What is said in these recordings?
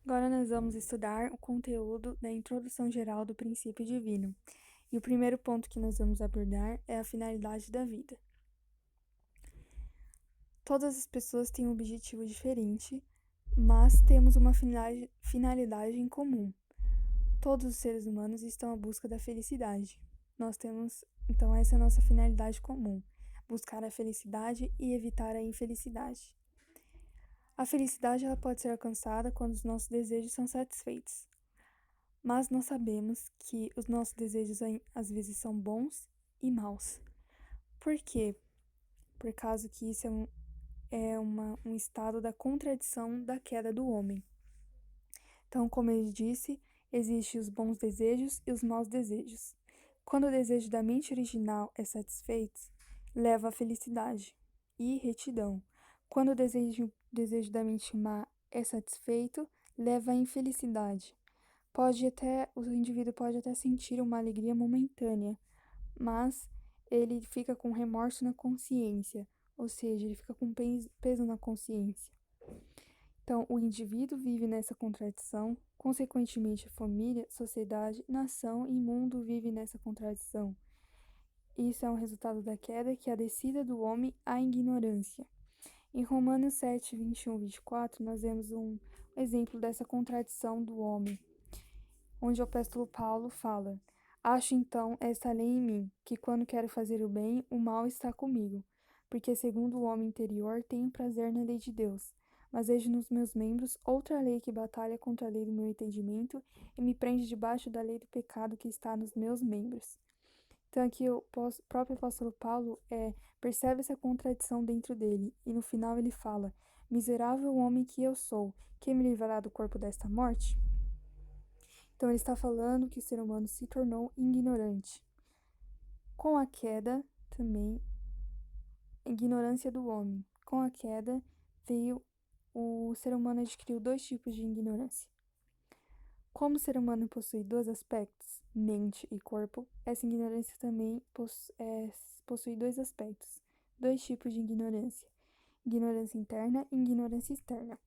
Agora nós vamos estudar o conteúdo da Introdução Geral do Princípio Divino. E o primeiro ponto que nós vamos abordar é a finalidade da vida. Todas as pessoas têm um objetivo diferente, mas temos uma finalidade em comum. Todos os seres humanos estão à busca da felicidade. Então essa é a nossa finalidade comum: buscar a felicidade e evitar a infelicidade. A felicidade ela pode ser alcançada quando os nossos desejos são satisfeitos. Mas nós sabemos que os nossos desejos às vezes são bons e maus. Por quê? Por causa que isso um estado da contradição da queda do homem. Então, como ele disse, existem os bons desejos e os maus desejos. Quando o desejo da mente original é satisfeito, leva à felicidade e retidão. Quando o desejo da mente má é satisfeito, leva à infelicidade. O indivíduo pode até sentir uma alegria momentânea, mas ele fica com remorso na consciência, ou seja, ele fica com peso na consciência. Então, o indivíduo vive nessa contradição, consequentemente, a família, sociedade, nação e mundo vivem nessa contradição. Isso é um resultado da queda, que é a descida do homem à ignorância. Em Romanos 7, 21 e 24, nós vemos um exemplo dessa contradição do homem, onde o apóstolo Paulo fala: Acho então esta lei em mim, que quando quero fazer o bem, o mal está comigo. Porque segundo o homem interior, tenho prazer na lei de Deus. Mas vejo nos meus membros outra lei que batalha contra a lei do meu entendimento e me prende debaixo da lei do pecado que está nos meus membros. Então aqui o próprio apóstolo Paulo percebe essa contradição dentro dele, e no final ele fala: Miserável homem que eu sou, quem me livrará do corpo desta morte? Então, ele está falando que o ser humano se tornou ignorante. Com a queda, também, a ignorância do homem. Com a queda, o ser humano adquiriu dois tipos de ignorância. Como o ser humano possui dois aspectos, mente e corpo, essa ignorância também possui dois aspectos, dois tipos de ignorância: ignorância interna e ignorância externa.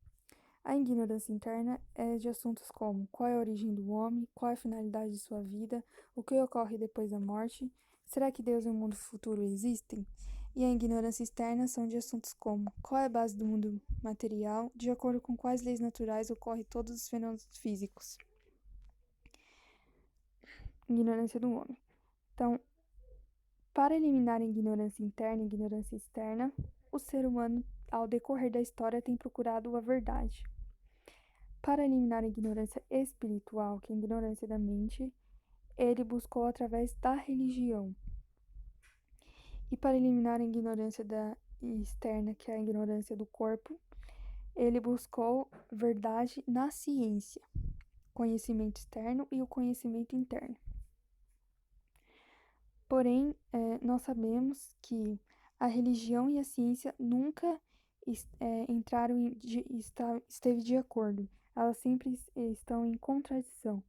A ignorância interna é de assuntos como qual é a origem do homem, qual é a finalidade de sua vida, o que ocorre depois da morte, será que Deus e o mundo futuro existem? E a ignorância externa são de assuntos como qual é a base do mundo material, de acordo com quais leis naturais ocorrem todos os fenômenos físicos. Ignorância do homem. Então, para eliminar a ignorância interna e a ignorância externa, o ser humano, ao decorrer da história, tem procurado a verdade. Para eliminar a ignorância espiritual, que é a ignorância da mente, ele buscou através da religião. E para eliminar a ignorância externa, que é a ignorância do corpo, ele buscou verdade na ciência, conhecimento externo e o conhecimento interno. Porém, nós sabemos que a religião e a ciência nunca esteve de acordo. Elas sempre estão em contradição.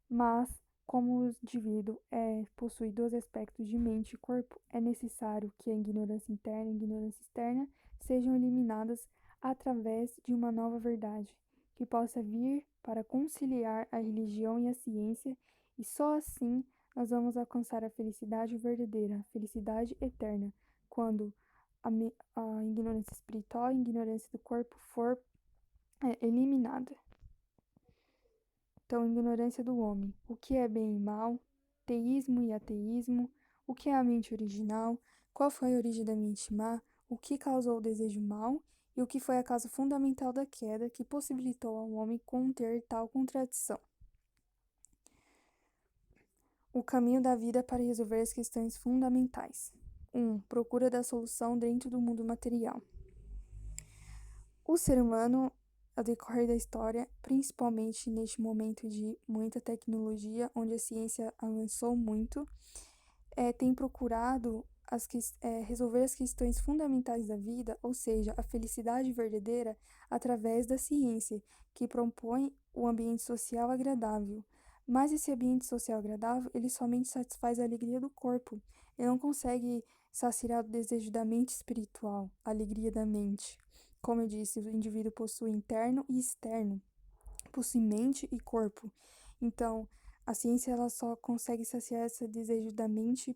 Mas, como o indivíduo possui dois aspectos de mente e corpo, é necessário que a ignorância interna e a ignorância externa sejam eliminadas através de uma nova verdade, que possa vir para conciliar a religião e a ciência, e só assim nós vamos alcançar a felicidade verdadeira, a felicidade eterna, quando a ignorância espiritual e a ignorância do corpo for eliminada. Então, ignorância do homem. O que é bem e mal? Teísmo e ateísmo. O que é a mente original? Qual foi a origem da mente má? O que causou o desejo mau? E o que foi a causa fundamental da queda que possibilitou ao homem conter tal contradição? O caminho da vida para resolver as questões fundamentais. 1. Procura da solução dentro do mundo material. O ser humano, ao decorrer da história, principalmente neste momento de muita tecnologia, onde a ciência avançou muito, tem procurado resolver as questões fundamentais da vida, ou seja, a felicidade verdadeira, através da ciência, que propõe o ambiente social agradável. Mas esse ambiente social agradável, ele somente satisfaz a alegria do corpo. Ele não consegue saciar o desejo da mente espiritual, a alegria da mente. Como eu disse, o indivíduo possui interno e externo. possui mente e corpo. Então, a ciência ela só consegue saciar esse desejo da mente,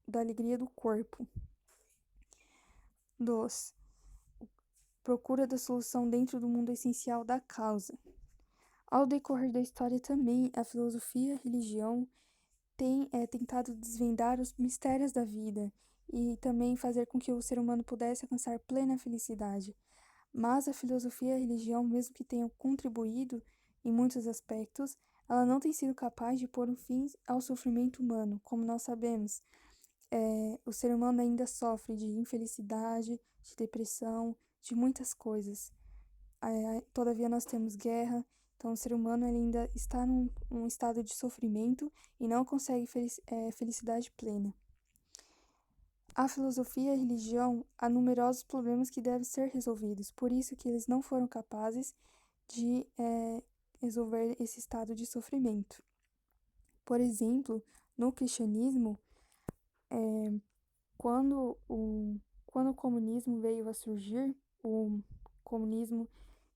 da alegria do corpo. 2. Procura da solução dentro do mundo essencial da causa. Ao decorrer da história também, a filosofia e a religião têm tentado desvendar os mistérios da vida e também fazer com que o ser humano pudesse alcançar plena felicidade. Mas a filosofia e a religião, mesmo que tenham contribuído em muitos aspectos, ela não tem sido capaz de pôr um fim ao sofrimento humano. Como nós sabemos, o ser humano ainda sofre de infelicidade, de depressão, de muitas coisas. Todavia nós temos guerra, então o ser humano ele ainda está num estado de sofrimento e não consegue felicidade plena. A filosofia e a religião há numerosos problemas que devem ser resolvidos, por isso que eles não foram capazes de resolver esse estado de sofrimento. Por exemplo, no cristianismo, quando o comunismo veio a surgir, o comunismo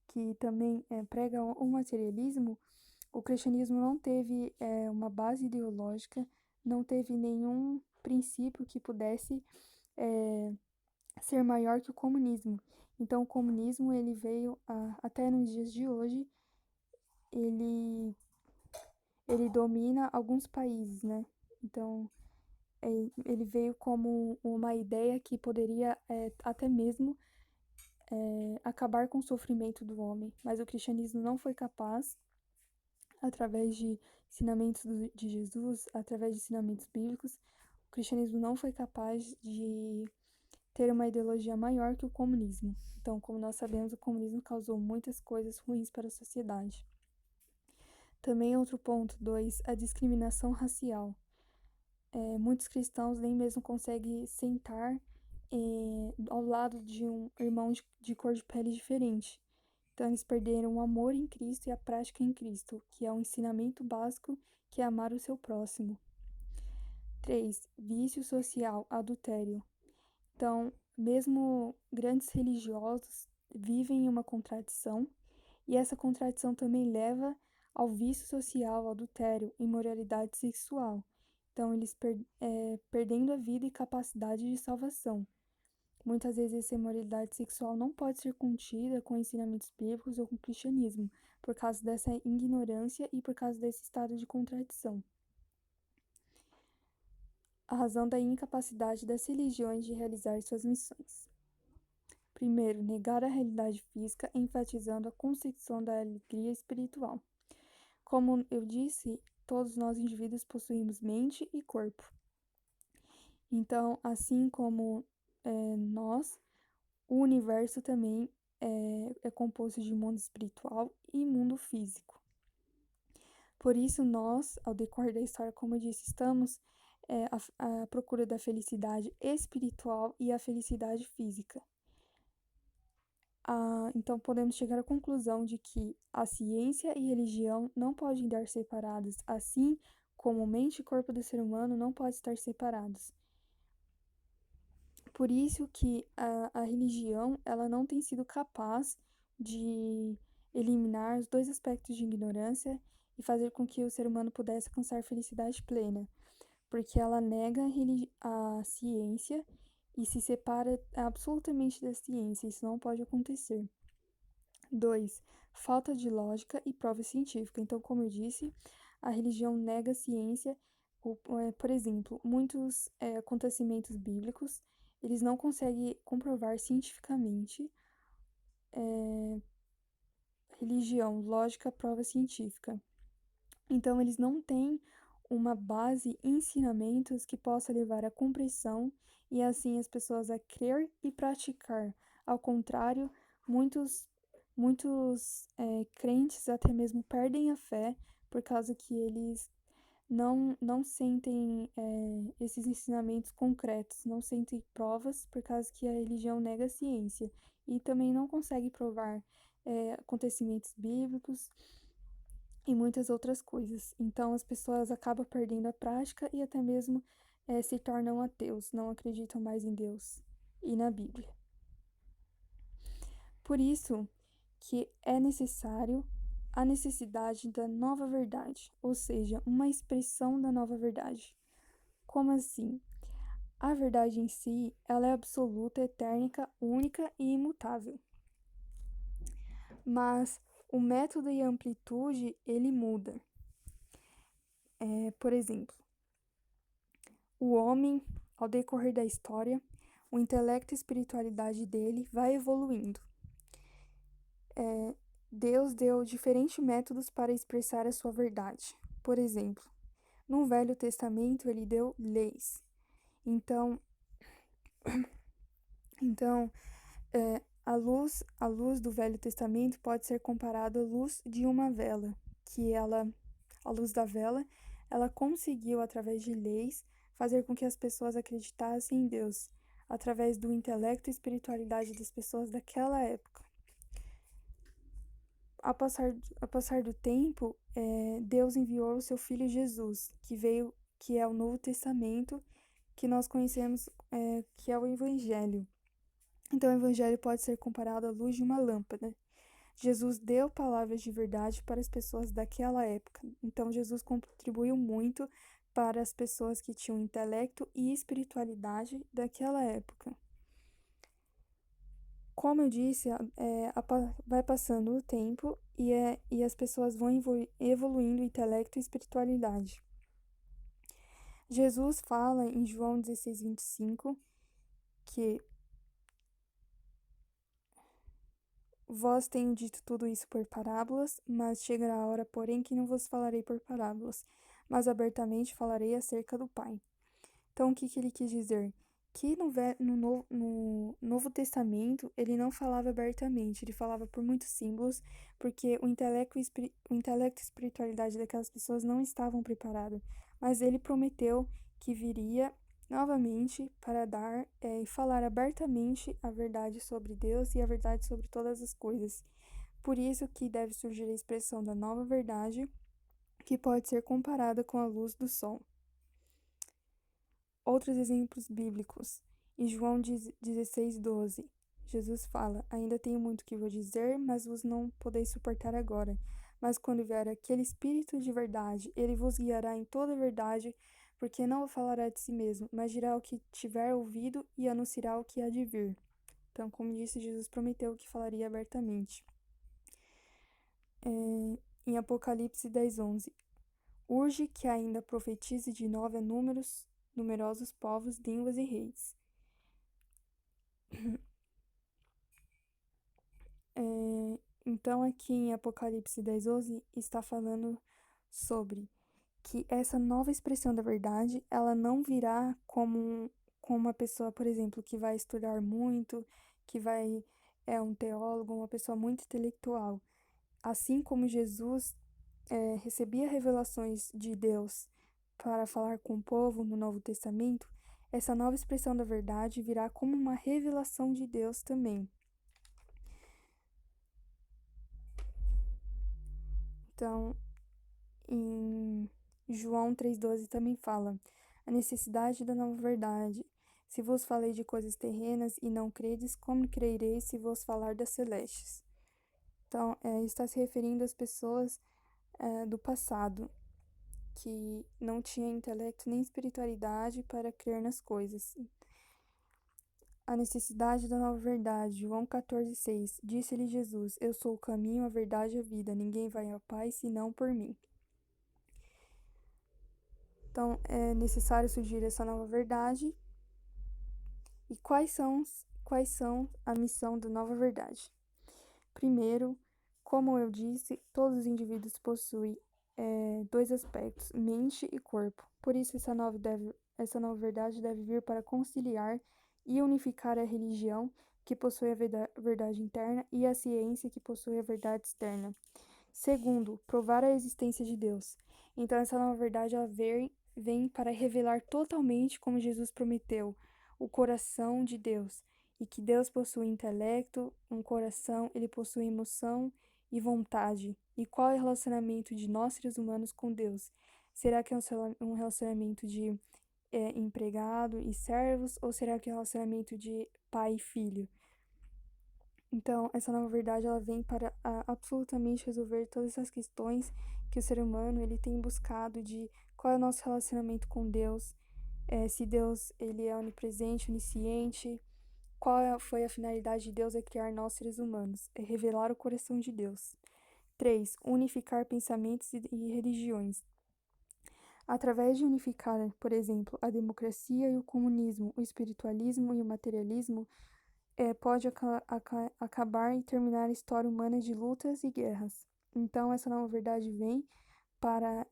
que também prega o materialismo, o cristianismo não teve uma base ideológica, não teve nenhum princípio que pudesse ser maior que o comunismo. Então, o comunismo ele veio até nos dias de hoje, ele domina alguns países, né? Então, ele veio como uma ideia que poderia até mesmo acabar com o sofrimento do homem, mas o cristianismo não foi capaz, através de ensinamentos de Jesus, através de ensinamentos bíblicos, o cristianismo não foi capaz de ter uma ideologia maior que o comunismo. Então, como nós sabemos, o comunismo causou muitas coisas ruins para a sociedade. Também outro ponto, 2, a discriminação racial. Muitos cristãos nem mesmo conseguem sentar ao lado de um irmão de cor de pele diferente. Então, eles perderam o amor em Cristo e a prática em Cristo, que é um ensinamento básico, que é amar o seu próximo. 3. Vício social, adultério. Então, mesmo grandes religiosos vivem em uma contradição, e essa contradição também leva ao vício social, ao adultério, imoralidade sexual. Então, eles perdendo a vida e capacidade de salvação. Muitas vezes essa imoralidade sexual não pode ser contida com ensinamentos bíblicos ou com o cristianismo, por causa dessa ignorância e por causa desse estado de contradição. A razão da incapacidade das religiões de realizar suas missões. Primeiro, negar a realidade física, enfatizando a concepção da alegria espiritual. Como eu disse, todos nós indivíduos possuímos mente e corpo. Então, assim como nós, o universo também é composto de mundo espiritual e mundo físico. Por isso, nós, ao decorrer da história, como eu disse, estamos à procura da felicidade espiritual e a felicidade física. Então, podemos chegar à conclusão de que a ciência e religião não podem estar separadas, assim como mente e corpo do ser humano não podem estar separados. Por isso que a religião ela não tem sido capaz de eliminar os dois aspectos de ignorância e fazer com que o ser humano pudesse alcançar felicidade plena, porque ela nega a ciência e se separa absolutamente da ciência. Isso não pode acontecer. 2. Falta de lógica e prova científica. Então, como eu disse, a religião nega a ciência. Por exemplo, muitos acontecimentos bíblicos, eles não conseguem comprovar cientificamente religião, lógica, prova científica. Então, eles não têm uma base em ensinamentos que possa levar à compreensão e assim as pessoas a crer e praticar. Ao contrário, muitos crentes até mesmo perdem a fé por causa que eles não sentem esses ensinamentos concretos, não sentem provas por causa que a religião nega a ciência e também não consegue provar acontecimentos bíblicos e muitas outras coisas. Então as pessoas acabam perdendo a prática e até mesmo se tornam ateus, não acreditam mais em Deus e na Bíblia. Por isso que é necessário a necessidade da nova verdade, ou seja, uma expressão da nova verdade. Como assim? A verdade em si, ela é absoluta, eterna, única e imutável. Mas o método e a amplitude, ele muda. Por exemplo, o homem, ao decorrer da história, o intelecto e a espiritualidade dele vai evoluindo. Deus deu diferentes métodos para expressar a sua verdade. Por exemplo, no Velho Testamento ele deu leis. Então, a luz do Velho Testamento pode ser comparada à luz de uma vela, a luz da vela, ela conseguiu, através de leis, fazer com que as pessoas acreditassem em Deus, através do intelecto e espiritualidade das pessoas daquela época. Ao passar do tempo, Deus enviou o seu Filho Jesus, que é o Novo Testamento, que nós conhecemos, que é o Evangelho. Então, o Evangelho pode ser comparado à luz de uma lâmpada. Jesus deu palavras de verdade para as pessoas daquela época. Então, Jesus contribuiu muito para as pessoas que tinham intelecto e espiritualidade daquela época. Como eu disse, vai passando o tempo e as pessoas vão evoluindo intelecto e espiritualidade. Jesus fala em João 16:25 que vós tenho dito tudo isso por parábolas, mas chegará a hora, porém, que não vos falarei por parábolas, mas abertamente falarei acerca do Pai. Então, o que ele quis dizer? Que no Novo Testamento ele não falava abertamente, ele falava por muitos símbolos, porque o intelecto e espiritualidade daquelas pessoas não estavam preparados. Mas ele prometeu que viria novamente para dar e falar abertamente a verdade sobre Deus e a verdade sobre todas as coisas. Por isso que deve surgir a expressão da nova verdade, que pode ser comparada com a luz do sol. Outros exemplos bíblicos. Em João 16:12, Jesus fala: Ainda tenho muito que vou dizer, mas vos não podeis suportar agora. Mas quando vier aquele Espírito de verdade, ele vos guiará em toda a verdade, porque não falará de si mesmo, mas dirá o que tiver ouvido e anunciará o que há de vir. Então, como disse, Jesus prometeu que falaria abertamente. Em Apocalipse 10:11, urge que ainda profetize de novo a numerosos povos, línguas e reis. Então, aqui em Apocalipse 10:11 está falando sobre que essa nova expressão da verdade, ela não virá como uma pessoa, por exemplo, que vai estudar muito, é um teólogo, uma pessoa muito intelectual. Assim como Jesus recebia revelações de Deus para falar com o povo no Novo Testamento, essa nova expressão da verdade virá como uma revelação de Deus também. Então, em João 3,12 também fala a necessidade da nova verdade. Se vos falei de coisas terrenas e não credes, como crereis se vos falar das celestes? Então, está se referindo às pessoas do passado, que não tinham intelecto nem espiritualidade para crer nas coisas. A necessidade da nova verdade. João 14,6. Disse-lhe Jesus: Eu sou o caminho, a verdade e a vida. Ninguém vai ao Pai senão por mim. Então, é necessário surgir essa nova verdade. E quais são a missão da nova verdade? Primeiro, como eu disse, todos os indivíduos possuem dois aspectos, mente e corpo. Por isso, essa nova verdade deve vir para conciliar e unificar a religião, que possui a verdade interna, e a ciência, que possui a verdade externa. Segundo, provar a existência de Deus. Então, essa nova verdade ela vem para revelar totalmente, como Jesus prometeu, o coração de Deus. E que Deus possui intelecto, um coração, ele possui emoção e vontade. E qual é o relacionamento de nós, seres humanos, com Deus? Será que é um relacionamento de empregado e servos? Ou será que é um relacionamento de pai e filho? Então, essa nova verdade ela vem para absolutamente resolver todas essas questões que o ser humano ele tem buscado de qual é o nosso relacionamento com Deus, se Deus ele é onipresente, onisciente, foi a finalidade de Deus é criar nós seres humanos, é revelar o coração de Deus. 3. Unificar pensamentos e religiões. Através de unificar, por exemplo, a democracia e o comunismo, o espiritualismo e o materialismo, pode acabar e terminar a história humana de lutas e guerras. Então, essa nova verdade vem para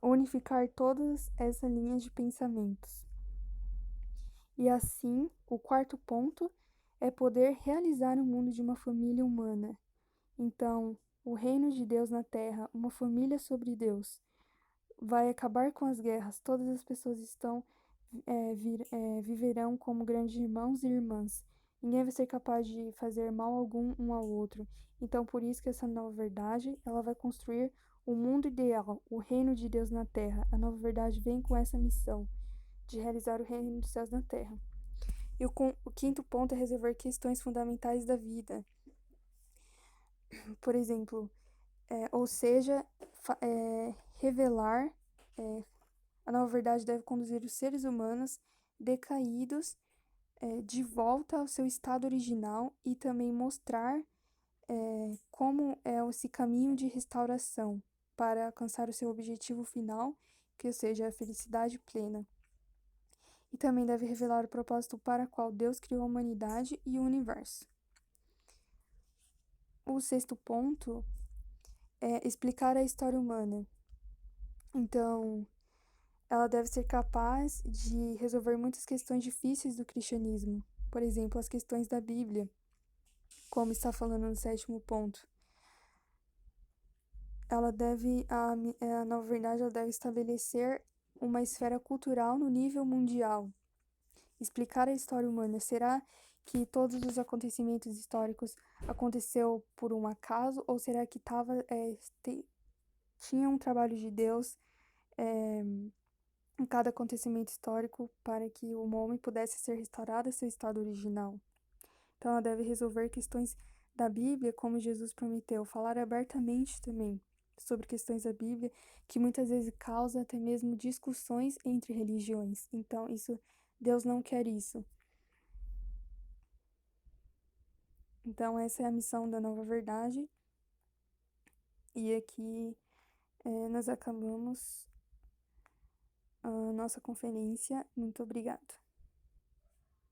unificar todas essas linhas de pensamentos. E assim, o quarto ponto é poder realizar o mundo de uma família humana. Então, o reino de Deus na terra, uma família sobre Deus, vai acabar com as guerras. Todas as pessoas viverão como grandes irmãos e irmãs. Ninguém vai ser capaz de fazer mal algum um ao outro. Então, por isso que essa nova verdade, ela vai construir o mundo ideal, o reino de Deus na terra. A nova verdade vem com essa missão de realizar o reino dos céus na terra. E o quinto ponto é resolver questões fundamentais da vida. Por exemplo, ou seja, revelar a nova verdade deve conduzir os seres humanos decaídos de volta ao seu estado original e também mostrar como é esse caminho de restauração para alcançar o seu objetivo final, que seja a felicidade plena. E também deve revelar o propósito para o qual Deus criou a humanidade e o universo. O sexto ponto é explicar a história humana. Então, ela deve ser capaz de resolver muitas questões difíceis do cristianismo. Por exemplo, as questões da Bíblia, como está falando no sétimo ponto. A nova verdade, ela deve estabelecer uma esfera cultural no nível mundial. Explicar a história humana. Será que todos os acontecimentos históricos aconteceu por um acaso? Ou será que tinha um trabalho de Deus em cada acontecimento histórico para que o homem pudesse ser restaurado a seu estado original? Então, ela deve resolver questões da Bíblia, como Jesus prometeu, falar abertamente também sobre questões da Bíblia, que muitas vezes causa até mesmo discussões entre religiões. Então, Deus não quer isso. Então, essa é a missão da nova verdade. E aqui nós acabamos a nossa conferência. Muito obrigada.